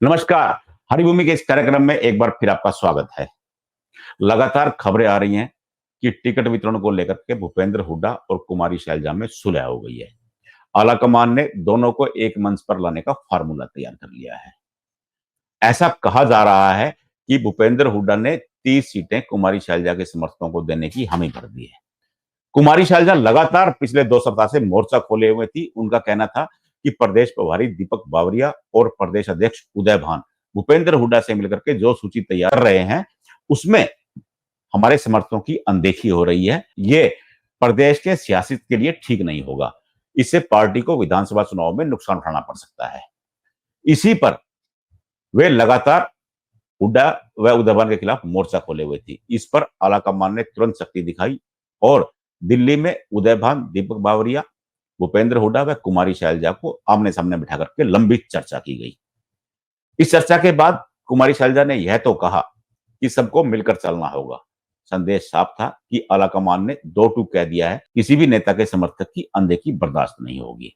नमस्कार। हरिभूमि के इस कार्यक्रम में एक बार फिर आपका स्वागत है। लगातार खबरें आ रही हैं कि टिकट वितरण को लेकर के भूपेंद्र हुड्डा और कुमारी शैलजा में सुलह हो गई है। आलाकमान ने दोनों को एक मंच पर लाने का फार्मूला तैयार कर लिया है। ऐसा कहा जा रहा है कि भूपेंद्र हुड्डा ने 30 सीटें कुमारी शैलजा के समर्थकों को देने की हामी भर दी है। कुमारी शैलजा लगातार पिछले 2 सप्ताह से मोर्चा खोले हुए थी। उनका कहना था कि प्रदेश प्रभारी दीपक बावरिया और प्रदेश अध्यक्ष उदय भान भूपेंद्र हुड्डा से मिलकर के जो सूची तैयार कर रहे हैं, उसमें हमारे समर्थकों की अनदेखी हो रही है। ये प्रदेश के सियासत के लिए ठीक नहीं होगा। इससे पार्टी को विधानसभा चुनाव में नुकसान उठाना पड़ सकता है। इसी पर वे लगातार हुड्डा व उदय भान के खिलाफ मोर्चा खोले हुए थी। इस पर आलाकमान ने तुरंत शक्ति दिखाई और दिल्ली में उदय भान, दीपक बावरिया, भूपेंद्र हुड्डा व कुमारी शैलजा को आमने सामने बिठा करके लंबी चर्चा की गई। इस चर्चा के बाद कुमारी शैलजा ने यह तो कहा कि सबको मिलकर चलना होगा। संदेश साफ था कि आलाकमान ने दो टूक कह दिया है, किसी भी नेता के समर्थक की अनदेखी बर्दाश्त नहीं होगी।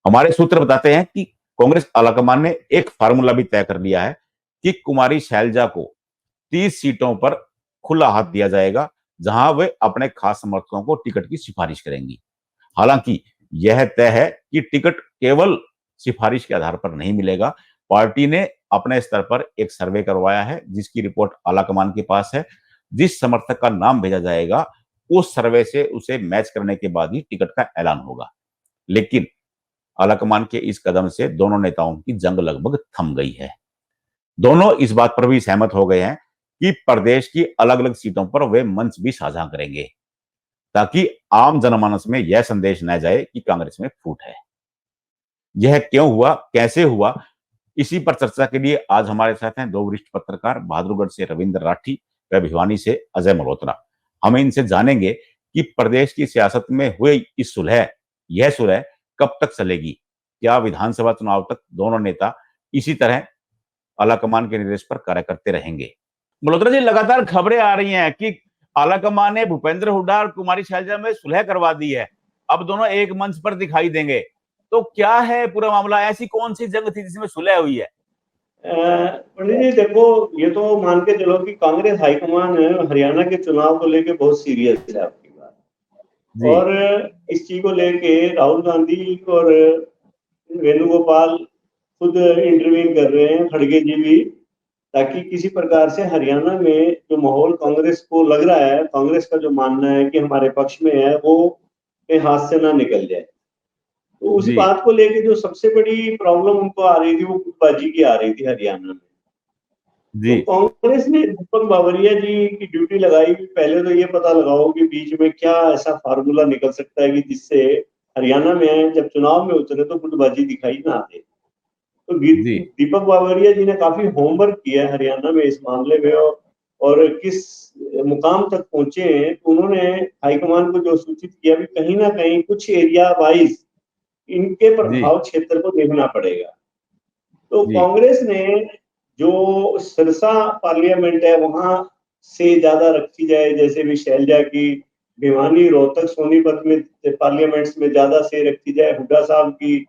हमारे सूत्र बताते हैं कि कांग्रेस आलाकमान ने एक फार्मूला भी तय कर लिया है कि कुमारी शैलजा को 30 सीटों पर खुला हाथ दिया जाएगा, जहां वे अपने खास समर्थकों को टिकट की सिफारिश करेंगी। हालांकि यह तय है कि टिकट केवल सिफारिश के आधार पर नहीं मिलेगा। पार्टी ने अपने स्तर पर एक सर्वे करवाया है, जिसकी रिपोर्ट आलाकमान के पास है। जिस समर्थक का नाम भेजा जाएगा, उस सर्वे से उसे मैच करने के बाद ही टिकट का ऐलान होगा। लेकिन आलाकमान के इस कदम से दोनों नेताओं की जंग लगभग थम गई है। दोनों इस बात पर भी सहमत हो गए हैं कि प्रदेश की अलग अलग सीटों पर वे मंच भी साझा करेंगे, ताकि आम जनमानस में यह संदेश न जाए कि कांग्रेस में फूट है। यह क्यों हुआ, कैसे हुआ, इसी पर चर्चा के लिए आज हमारे साथ हैं दो वरिष्ठ पत्रकार, बहादुरगढ़ से रविंद्र राठी व भिवानी से अजय मल्होत्रा। हम इनसे जानेंगे कि प्रदेश की सियासत में हुई इस सुलह, यह सुलह कब तक चलेगी। क्या विधानसभा चुनाव तक दोनों नेता इसी तरह आलाकमान के निर्देश पर कार्य करते रहेंगे? मल्होत्रा जी, लगातार खबरें आ रही हैं कि आलाकमान ने भूपेंद्र हुड्डा और कुमारी शैलजा में सुलह करवा दी है। अब दोनों एक मंच पर दिखाई देंगे। तो क्या है पूरा मामला? ऐसी कौन सी जंग थी जिसमें सुलह हुई है? पंडित जी देखो, ये तो मान के चलो कि कांग्रेस हाईकमान हरियाणा के चुनाव को लेके बहुत सीरियस है आपकी बात। जी और इस चीज को लेके राहुल गांधी और वेणुगोपाल खुद इंटरव्यू कर रहे हैं, खड़गे जी भी, ताकि किसी प्रकार से हरियाणा में जो माहौल कांग्रेस को लग रहा है, कांग्रेस का जो मानना है कि हमारे पक्ष में है, वो के हाथ से ना निकल जाए। तो उस जी बात को लेके जो सबसे बड़ी प्रॉब्लम उनको आ रही थी, वो गुटबाजी की आ रही थी हरियाणा में। जी तो कांग्रेस ने दीपक बावरिया जी की ड्यूटी लगाई। पहले तो ये पता लगाओ कि बीच में क्या ऐसा फार्मूला निकल सकता है कि जिससे हरियाणा में जब चुनाव में उतरे तो गुटबाजी दिखाई ना दे। तो जी दीपक बावरिया जी ने काफी होमवर्क किया है हरियाणा में इस मामले में, और किस मुकाम तक पहुंचे हैं। तो उन्होंने हाईकमान को जो सूचित किया भी कहीं ना कहीं कुछ एरिया वाइज इनके जी प्रभाव क्षेत्र को देखना पड़ेगा। तो जी कांग्रेस ने जो सिरसा पार्लियामेंट है वहां से ज्यादा रखी जाए, जैसे भी शैलजा की भिवानी, रोहतक, सोनीपत में पार्लियामेंट्स में ज्यादा से रखी जाए हुड्डा साहब की।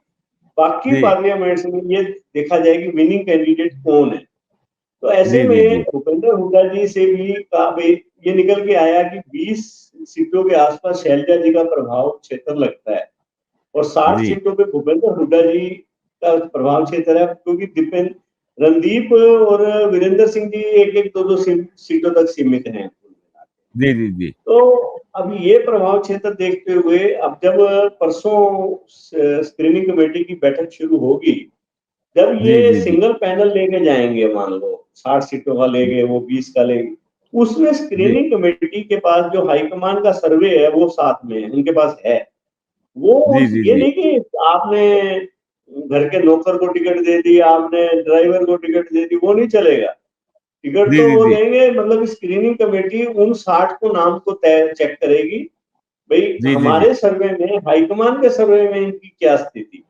बाकी जी पार्लियामेंट्स में ये देखा जाए कि विनिंग कैंडिडेट कौन है। तो ऐसे जी जी में जी भूपेंद्र हुड्डा जी से भी ये निकल के आया कि 20 सीटों के आसपास शैलजा जी का प्रभाव क्षेत्र लगता है, और 60 जी सीटों पे भूपेंद्र हुड्डा जी का प्रभाव क्षेत्र है, क्योंकि दीपेंद्र रणदीप और वीरेंद्र सिंह जी एक एक दो दो सीटों तक सीमित हैं। जी जी जी तो अब ये प्रभाव क्षेत्र देखते हुए, अब जब परसों स्क्रीनिंग कमेटी की बैठक शुरू होगी, जब जी ये जी जी सिंगल पैनल लेके जाएंगे, मान लो 60 सीटों का लेंगे, वो 20 का लेंगे, उसमें जी स्क्रीनिंग कमेटी के पास जो हाईकमान का सर्वे है वो साथ में है, उनके पास है। वो जी उस जी ये जी नहीं कि आपने घर के नौकर को टिकट दे दी, आपने ड्राइवर को टिकट दे दी, वो नहीं चलेगा। टिकट जी तो जी वो जी देंगे, मतलब स्क्रीनिंग कमेटी उन 60 को नाम को तय चेक करेगी, भाई जी जी जी हमारे सर्वे में, हाईकमान के सर्वे में इनकी क्या स्थिति।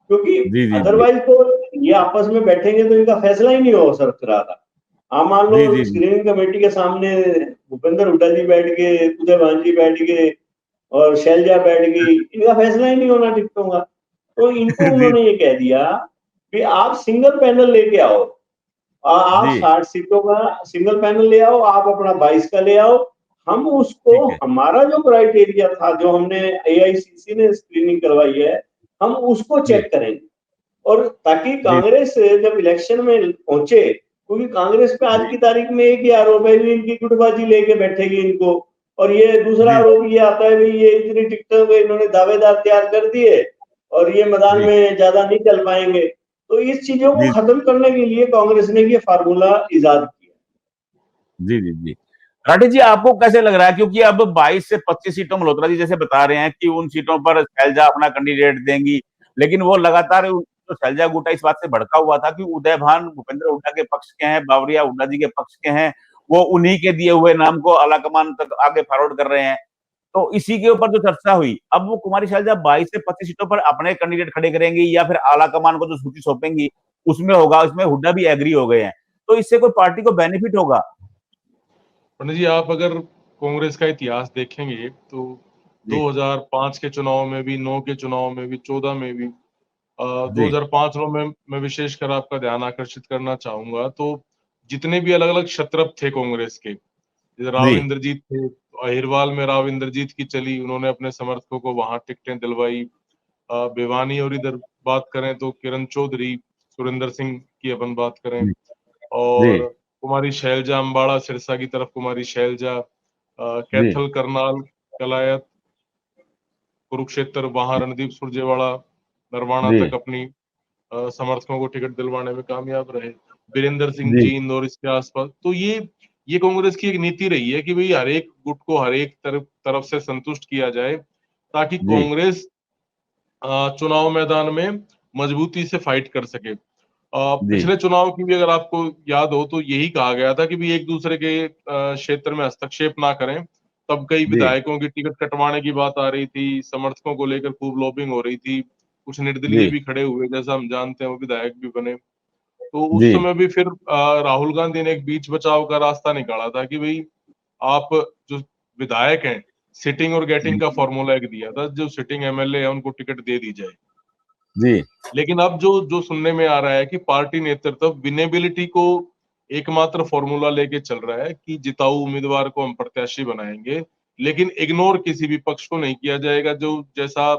क्योंकि जी जी जी अदरवाइज तो ये आपस में बैठेंगे तो इनका फैसला ही नहीं हो सकता रहा। आप मान जी लो जी जी स्क्रीनिंग कमेटी के सामने भूपेंद्र हुड्डा जी बैठ गए, उदय भान जी बैठ गए और शैलजा बैठ गई, इनका फैसला ही नहीं होना टिकटों का। तो इनको जी उन्होंने ये कह दिया कि आप सिंगल पैनल लेके आओ, आप जी 60 सीटों का सिंगल पैनल ले आओ, आप अपना 22 का ले आओ। हम उसको, ठीक है। हमारा जो क्राइटेरिया था, जो हमने एआईसीसी ने स्क्रीनिंग करवाई है, हम उसको जी चेक करेंगे। और ताकि जी कांग्रेस जब इलेक्शन में पहुंचे, क्योंकि कांग्रेस पे आज जी की तारीख में एक ही आरोप है, इनकी गुटबाजी लेके बैठेगी इनको। और ये दूसरा जी आरोप ये आता है, ये इतनी टिकटों में इन्होंने दावेदार तैयार कर दिए और ये मैदान जी में ज्यादा नहीं चल पाएंगे। तो इस चीजों को जी खत्म करने के लिए कांग्रेस ने ये फार्मूला इजाद किया। जी जी जी राठी जी, आपको कैसे लग रहा है, क्योंकि अब 22 से 25 सीटों, मल्होत्रा जी जैसे बता रहे हैं कि उन सीटों पर शैलजा अपना कैंडिडेट देंगी, लेकिन वो लगातार तो शैलजा गुटा इस बात से भड़का हुआ था कि उदय भान भूपेंद्र हुड्डा के पक्ष के हैं, बावरिया हुड्डा जी के पक्ष के हैं, वो उन्हीं के दिए हुए नाम को आलाकमान तक आगे फॉरवर्ड कर रहे हैं। तो इसी के ऊपर जो चर्चा हुई, अब वो कुमारी शैलजा 22 से 25 सीटों पर अपने कैंडिडेट खड़े करेंगी या फिर आलाकमान को जो सूची सौंपेंगी उसमें होगा, उसमें हुड्डा भी एग्री हो गए हैं, तो इससे कोई पार्टी को बेनिफिट होगा? पंडित जी, आप अगर कांग्रेस का इतिहास देखेंगे तो जी 2005 के चुनाव में भी, 9 के चुनाव में भी, 14 में भी, जी 2005 में मैं विशेषकर आपका ध्यान आकर्षित करना चाहूंगा, तो जितने भी अलग अलग क्षत्रप थे कांग्रेस के, जैसे राव जी इंद्रजीत थे, अहिरवाल में राव इंद्रजीत की चली, उन्होंने अपने समर्थकों को वहां टिकटें दिलवाई। भिवानी और इधर बात करें तो किरण चौधरी, सुरेंद्र सिंह की अपन बात करें, जी और कुमारी शैलजा अम्बाड़ा सिरसा की तरफ, कुमारी शैलजा, जी कैथल करनाल कलायत कुरुक्षेत्र, वहां रणदीप सुरजेवाला नरवाना जी तक अपनी समर्थकों को टिकट दिलवाने में कामयाब रहे। वीरेंद्र सिंह जी जी इंदौर इसके आसपास। तो ये कांग्रेस की एक नीति रही है कि भाई हर एक गुट को हर एक तरफ से संतुष्ट किया जाए, ताकि जी कांग्रेस चुनाव मैदान में मजबूती से फाइट कर सके। जी पिछले चुनाव की भी अगर आपको याद हो तो यही कहा गया था कि भी एक दूसरे के क्षेत्र में हस्तक्षेप ना करें। तब कई जी विधायकों की टिकट कटवाने की बात आ रही थी, समर्थकों को लेकर खूब लॉबिंग हो रही थी, कुछ निर्दलीय जी भी खड़े हुए, जैसा हम जानते हैं, वो विधायक भी बने। तो उस जी समय भी फिर राहुल गांधी ने एक बीच बचाव का रास्ता निकाला था कि भाई आप जो विधायक हैं, सिटिंग और गेटिंग का फॉर्मूला एक दिया था, जो सिटिंग एमएलए है उनको टिकट दे दी जाए। जी लेकिन अब जो जो सुनने में आ रहा है कि पार्टी नेतृत्व विनेबिलिटी को एकमात्र फॉर्मूला लेके चल रहा है कि जिताऊ उम्मीदवार को हम प्रत्याशी बनाएंगे, लेकिन इग्नोर किसी भी पक्ष को नहीं किया जाएगा। जो जैसा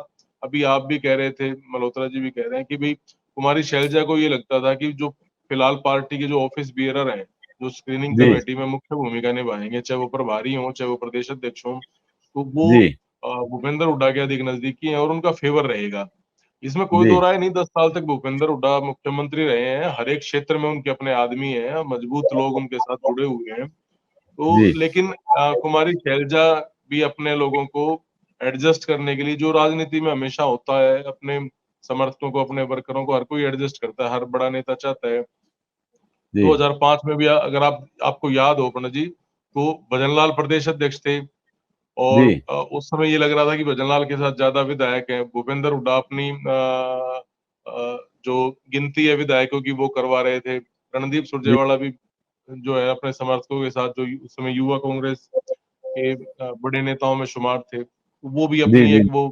अभी आप भी कह रहे थे, मल्होत्रा जी भी कह रहे हैं कि भाई कुमारी शैलजा को ये लगता था कि जो फिलहाल पार्टी के जो ऑफिस बियरर हैं, जो स्क्रीनिंग जी कमेटी में मुख्य भूमिका निभाएंगे, चाहे वो प्रभारी हों चाहे वो प्रदेश अध्यक्ष हों, तो वो जी भूपेंद्र हुड्डा के अधिक नजदीकी हैं और उनका फेवर रहेगा। इसमें कोई जी दो राय नहीं, 10 साल तक भूपेंद्र हुड्डा मुख्यमंत्री रहे हैं, हर एक क्षेत्र में उनके अपने आदमी हैं, मजबूत लोग उनके साथ जुड़े हुए हैं। तो जी लेकिन कुमारी शैलजा भी अपने लोगों को एडजस्ट करने के लिए, जो राजनीति में हमेशा होता है, अपने समर्थकों को, अपने वर्करों को हर कोई एडजस्ट करता है, हर बड़ा नेता चाहता है। जी 2005 में भी अगर आपको याद हो पंडित जी, तो भजनलाल प्रदेश अध्यक्ष थे, और जी उस समय ये लग रहा था कि भजनलाल के साथ ज्यादा विधायक हैं। भूपेंद्र हुड्डा अपनी जो गिनती है विधायकों की वो करवा रहे थे। रणदीप जी सुरजेवाला भी जो है अपने समर्थकों के साथ, जो उस समय युवा कांग्रेस के बड़े नेताओं में शुमार थे, वो भी जी अपनी जी एक वो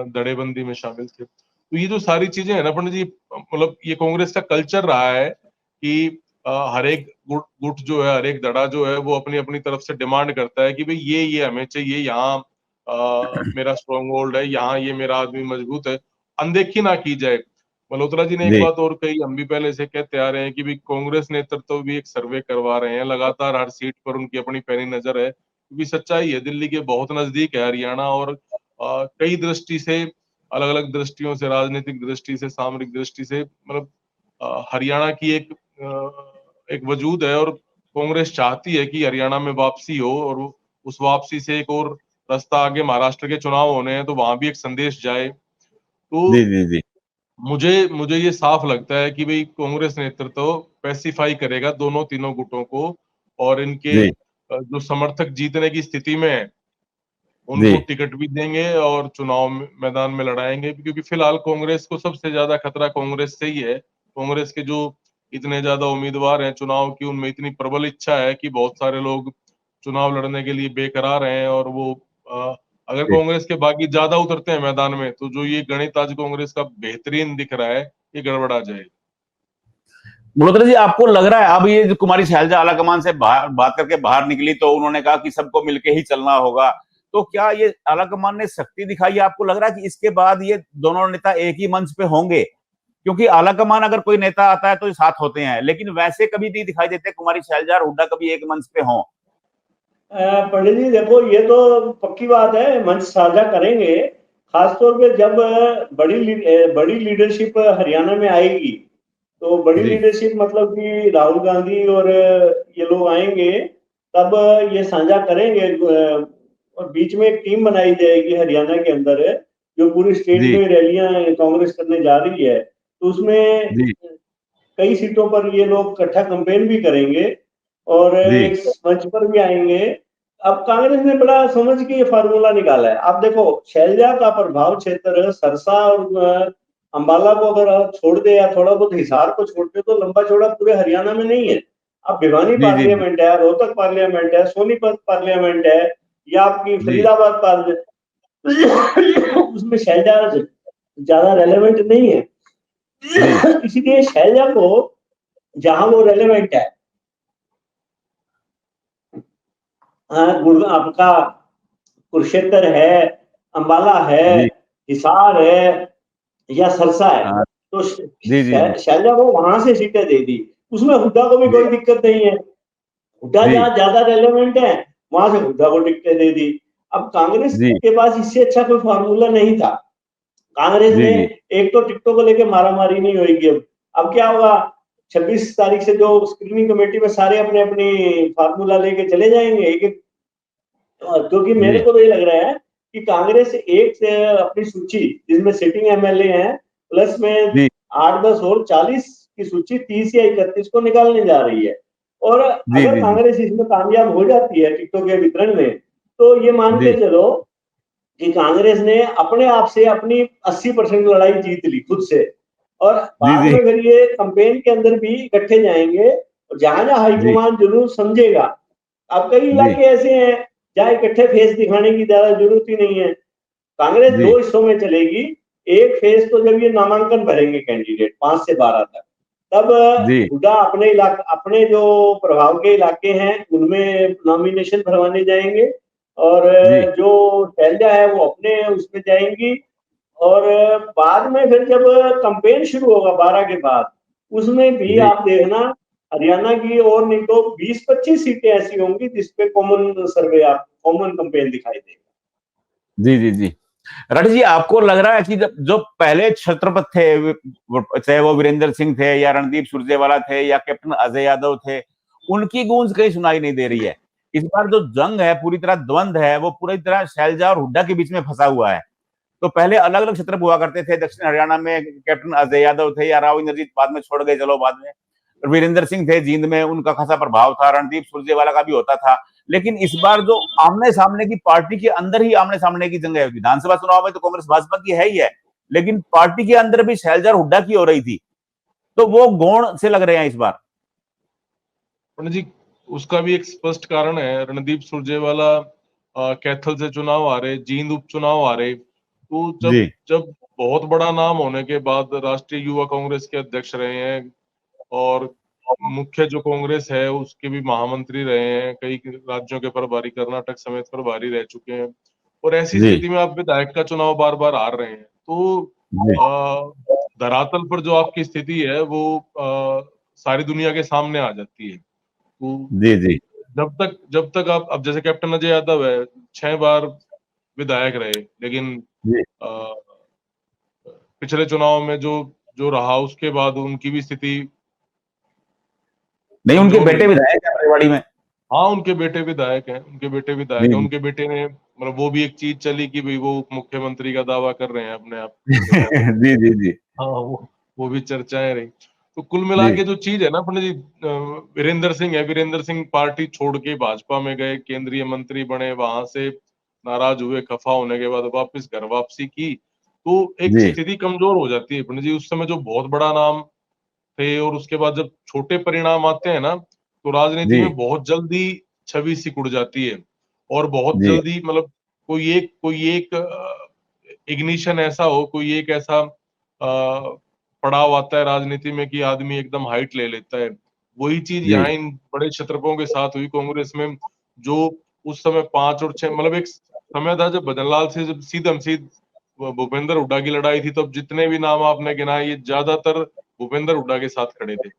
धड़ेबंदी में शामिल थे। तो ये जो सारी चीजें है ना पंडित जी, मतलब ये कांग्रेस का कल्चर रहा है कि हर एक गुट गुट जो है, हर एक धड़ा जो है, वो अपनी अपनी तरफ से डिमांड करता है कि भाई ये हमें चाहिए, यहाँ मेरा स्ट्रॉन्ग होल्ड है, यहाँ ये मेरा आदमी मजबूत है, अनदेखी ना की जाए। मल्होत्रा जी ने एक जी बात और कही, हम भी पहले से कहते आ रहे हैं कि भी कांग्रेस नेतृत्व भी एक सर्वे करवा रहे हैं लगातार, हर सीट पर उनकी अपनी पैनी नजर है, क्योंकि सच्चाई है दिल्ली के बहुत नजदीक है हरियाणा, और कई दृष्टि से, अलग अलग दृष्टियों से, राजनीतिक दृष्टि से, सामरिक दृष्टि से, मतलब हरियाणा की एक वजूद है, और कांग्रेस चाहती है कि हरियाणा में वापसी हो, और उस वापसी से एक और रास्ता आगे महाराष्ट्र के चुनाव होने हैं, तो वहां भी एक संदेश जाए। तो जी जी जी मुझे मुझे ये साफ लगता है कि भाई कांग्रेस नेतृत्व पैसिफाई करेगा दोनों तीनों गुटों को, और इनके जी जो समर्थक जीतने की स्थिति में है, जी उनको टिकट भी देंगे और चुनाव मैदान में लड़ाएंगे, क्योंकि फिलहाल कांग्रेस को सबसे ज्यादा खतरा कांग्रेस से ही है। कांग्रेस के जो इतने ज्यादा उम्मीदवार हैं चुनाव की, उनमें इतनी प्रबल इच्छा है कि बहुत सारे लोग चुनाव लड़ने के लिए बेकरार हैं, और वो अगर जी कांग्रेस के बागी ज्यादा उतरते हैं मैदान में, तो जो ये गणित आज कांग्रेस का बेहतरीन दिख रहा है, ये गड़बड़ा जाएगा। मल्होत्रा जी, आपको लग रहा है अब ये जो कुमारी शैलजा आलाकमान से बात करके बाहर निकली तो उन्होंने कहा कि सबको मिलके ही चलना होगा, तो क्या ये आलाकमान ने शक्ति दिखाई है? आपको लग रहा है कि इसके बाद ये दोनों नेता एक ही मंच पे होंगे? क्योंकि आलाकमान अगर कोई नेता आता है तो साथ होते हैं, लेकिन वैसे कभी नहीं दिखाई देते कुमारी शैलजा और हुड्डा कभी एक मंच पे हों। पंडित जी देखो, ये तो पक्की बात है, मंच साझा करेंगे। खासतौर पे जब बड़ी लीडरशिप हरियाणा में आएगी, तो बड़ी जी लीडरशिप मतलब कि राहुल गांधी और ये लोग आएंगे, तब ये साझा करेंगे। और बीच में एक टीम बनाई जाएगी हरियाणा के अंदर, जो पूरी स्टेट जी में रैलियां कांग्रेस करने जा रही है, तो उसमें जी कई सीटों पर ये लोग इकट्ठा कैंपेन भी करेंगे और जी एक मंच पर भी आएंगे। अब कांग्रेस ने बड़ा समझ के ये फार्मूला निकाला है। आप देखो, शैलजा का प्रभाव क्षेत्र सरसा और अंबाला को अगर आप छोड़ दे, या थोड़ा बहुत हिसार को छोड़ दे, तो लंबा चौड़ा पूरे हरियाणा में नहीं है। अब भिवानी जी जी जी पार्लियामेंट है, रोहतक पार्लियामेंट है, सोनीपत पार्लियामेंट है, या आपकी जी फरीदाबाद पार्लियामेंट, उसमें शैलजा ज्यादा रेलेवेंट नहीं है। जी इसीलिए शैलजा को जहां वो रेलेवेंट है, आपका कुरुक्षेत्र है, अंबाला है, जी हिसार है, या सरसा है, हाँ, तो जी जी जी शैलजा को वहां से सीटें दे दी। उसमें हुड्डा को भी जी कोई दिक्कत नहीं है। हुड्डा जी जहां ज्यादा रेलेवेंट है, वहां से हुड्डा को टिकटें दे दी। अब कांग्रेस जी के पास इससे अच्छा कोई फार्मूला नहीं था। कांग्रेस जी ने, जी एक तो टिकटों को लेकर मारामारी नहीं होगी। अब क्या होगा, 26 तारीख से जो स्क्रीनिंग कमेटी में सारे अपने अपनी फार्मूला लेके चले जाएंगे एक एक। क्योंकि मेरे जी को तो ये लग रहा है कि कांग्रेस एक से अपनी सूची, जिसमें सिटिंग एमएलए हैं, प्लस में जी 8-10 और 40 की सूची 30 या 31 को निकालने जा रही है। और जी अगर जी जी कांग्रेस इसमें कामयाब हो जाती है टिकटों के वितरण में, तो ये मान के जी चलो कि कांग्रेस ने अपने आप से अपनी 80% लड़ाई जीत ली खुद से। और जी बाद जी में फिर ये कैंपेन के अंदर भी इकट्ठे जाएंगे, और जहां जहां जी हाईकमान जरूर समझेगा। अब कई जी इलाके ऐसे हैं जहां इकट्ठे फेस दिखाने की ज्यादा जरूरत ही नहीं है। कांग्रेस जी दो हिस्सों में चलेगी। एक फेस तो जब ये नामांकन भरेंगे कैंडिडेट 5 से 12 तक, तब जी हुड्डा अपने इलाके, अपने जो प्रभाव के इलाके हैं उनमें नॉमिनेशन भरवाने जाएंगे, और जी जो शैलजा है वो अपने उसमें जाएंगी। और बाद में फिर जब कैंपेन शुरू होगा 12 के बाद, उसमें भी जी आप देखना, हरियाणा की और नहीं तो 20-25 सीटें ऐसी होंगी जिसपे कॉमन सर्वे, आप कॉमन कैंपेन दिखाई देगा। जी जी जी राठी जी, आपको लग रहा है कि जब जो पहले छत्रपति थे, चाहे वो वीरेंद्र सिंह थे या रणदीप सुरजेवाला थे या कैप्टन अजय यादव थे, उनकी गूंज कहीं सुनाई नहीं दे रही है। इस बार जो जंग है, पूरी तरह द्वंद है, वो पूरी तरह शैलजा और हुड्डा के बीच में फंसा हुआ है। तो पहले अलग अलग क्षेत्र हुआ करते थे, दक्षिण हरियाणा में कैप्टन अजय यादव थे या राव इंद्रजीत बाद में छोड़ गए, चलो बाद में वीरेंद्र सिंह थे जींद में, उनका खासा प्रभाव था, रणदीप सुरजेवाला का भी होता था। लेकिन इस बार जो आमने सामने की, पार्टी के अंदर ही आमने सामने की जंग है, विधानसभा चुनाव में तो कांग्रेस भाजपा की है ही है, लेकिन पार्टी के अंदर भी शैलजा हुड्डा की हो रही थी, तो वो गौण से लग रहे हैं इस बार। पंडित जी, उसका भी एक स्पष्ट कारण है। रणदीप सुरजेवाला कैथल से चुनाव आ रहे, जींद उपचुनाव आ रहे, तो जब जी जब बहुत बड़ा नाम होने के बाद राष्ट्रीय युवा कांग्रेस के अध्यक्ष रहे हैं, और मुख्य जो कांग्रेस है उसके भी महामंत्री रहे हैं, कई राज्यों के प्रभारी, कर्नाटक समेत प्रभारी रह चुके हैं, और ऐसी जी स्थिति में आप विधायक का चुनाव बार बार हार रहे हैं, तो जी धरातल पर जो आपकी स्थिति है वो सारी दुनिया के सामने आ जाती है। तो जी जी जब तक आप, अब जैसे कैप्टन अजय यादव है, 6 बार विधायक रहे, लेकिन जी अ, पिछले चुनाव में जो जो रहा उसके बाद उनकी भी स्थिति नहीं, उनके कमजोर बेटे रही। विधायक है रेवाड़ी में। हाँ, उनके बेटे विधायक हैं, उनके बेटे जी विधायक हैं, उनके बेटे ने, मतलब वो भी एक चीज चली कि भाई वो मुख्यमंत्री का दावा कर रहे हैं अपने आप को लेकर। जी जी जी हाँ, वो भी चर्चाएं रही। तो कुल मिला जी के जो चीज है ना पंडित जी, वीरेंद्र सिंह है, वीरेंद्र सिंह पार्टी छोड़ के भाजपा में गए, केंद्रीय मंत्री बने, वहां से नाराज हुए, खफा होने के बाद वापस घर वापसी की, तो एक जी स्थिति कमजोर हो जाती है पंडित जी। उस समय जो बहुत बड़ा नाम थे, और उसके बाद जब छोटे परिणाम आते हैं ना, तो राजनीति जी में बहुत जल्दी छवि सिकुड़ जाती है, और बहुत जी जल्दी, मतलब कोई एक इग्निशन ऐसा हो, कोई एक ऐसा पड़ाव आता है राजनीति में कि आदमी एकदम हाइट ले लेता है, वही चीज जी यहाँ इन बड़े क्षत्रपों के साथ हुई कांग्रेस में। जो उस समय 5 और 6 मतलब एक समय था जब भजनलाल से जब सीधम सीध भूपेंद्र हुड्डा की लड़ाई थी, तब जितने भी नाम आपने गिनाए ये ज्यादातर भूपेंद्र हुड्डा के साथ खड़े थे।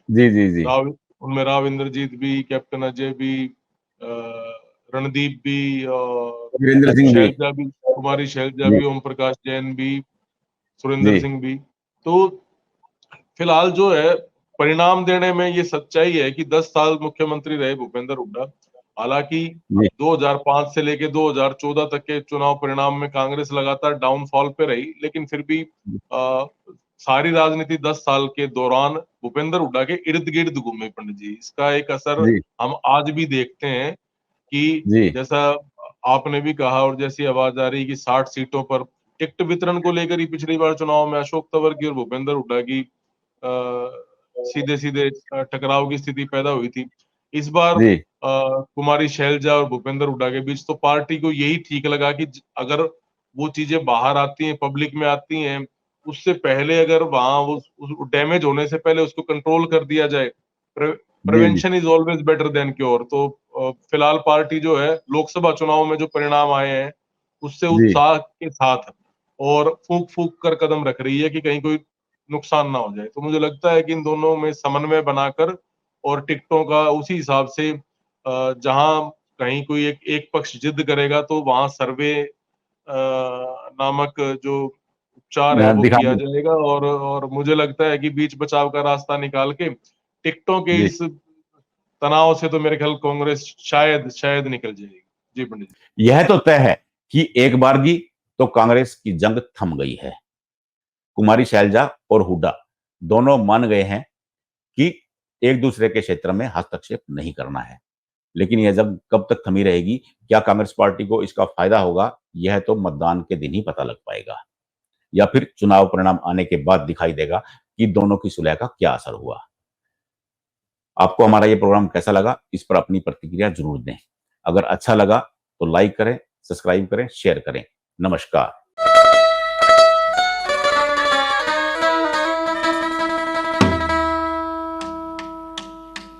जी जी जी राव उनमें राव इंद्रजीत भी, कैप्टन अजय भी, रणदीप भी, वीरेंद्र सिंह भी। शैलजा भी, कुमारी शैलजा जी भी, ओम प्रकाश जैन भी, सुरेंद्र जी सिंह भी। तो फिलहाल जो है परिणाम देने में ये सच्चाई है कि 10 साल मुख्यमंत्री रहे भूपेंद्र हुड्डा। हालांकि जी 2005 से लेके 2014 तक के चुनाव परिणाम में कांग्रेस लगातार डाउनफॉल पे रही, लेकिन फिर भी आ, सारी राजनीति 10 साल के दौरान भूपेंद्र हुड्डा के इर्द गिर्द घूमे पंडित जी। इसका एक असर जी हम आज भी देखते हैं कि जी जैसा आपने भी कहा और जैसी आवाज आ रही है कि 60 सीटों पर टिकट वितरण को लेकर ही पिछली बार चुनाव में अशोक तंवर की और भूपेंद्र हुड्डा की सीधे सीधे टकराव की स्थिति पैदा हुई थी। इस बार जी कुमारी शैलजा और भूपेंद्र हुड्डा के बीच तो पार्टी को यही ठीक लगा कि अगर वो चीजें बाहर आती हैं, पब्लिक में आती हैं, उससे पहले अगर वहां उस डैमेज होने से पहले उसको कंट्रोल कर दिया जाए। जी जी prevention is always better than cure. तो फिलहाल पार्टी जो है लोकसभा चुनाव में जो परिणाम आए हैं उससे जी उत्साह के साथ और फूंक फूंक कर कदम रख रही है कि कहीं कोई नुकसान ना हो जाए। तो मुझे लगता है कि इन दोनों में समन्वय बनाकर और टिकटों का उसी हिसाब से जहां कहीं कोई एक पक्ष जिद करेगा तो वहां सर्वे नामक जो उपचार है वो दिखा किया दो। जाएगा। और मुझे लगता है कि बीच बचाव का रास्ता निकाल के टिकटों के जी इस तनाव से तो मेरे ख्याल कांग्रेस शायद शायद निकल जाएगी। जी पंडित जी। यह तो तय है कि एक बार की तो कांग्रेस की जंग थम गई है। कुमारी शैलजा और हुड्डा दोनों मान गए हैं कि एक दूसरे के क्षेत्र में हस्तक्षेप नहीं करना है। लेकिन यह जंग कब तक थमी रहेगी, क्या कांग्रेस पार्टी को इसका फायदा होगा, यह तो मतदान के दिन ही पता लग पाएगा, या फिर चुनाव परिणाम आने के बाद दिखाई देगा कि दोनों की सुलह का क्या असर हुआ। आपको हमारा ये प्रोग्राम कैसा लगा, इस पर अपनी प्रतिक्रिया जरूर दें। अगर अच्छा लगा तो लाइक करें, सब्सक्राइब करें, शेयर करें। नमस्कार।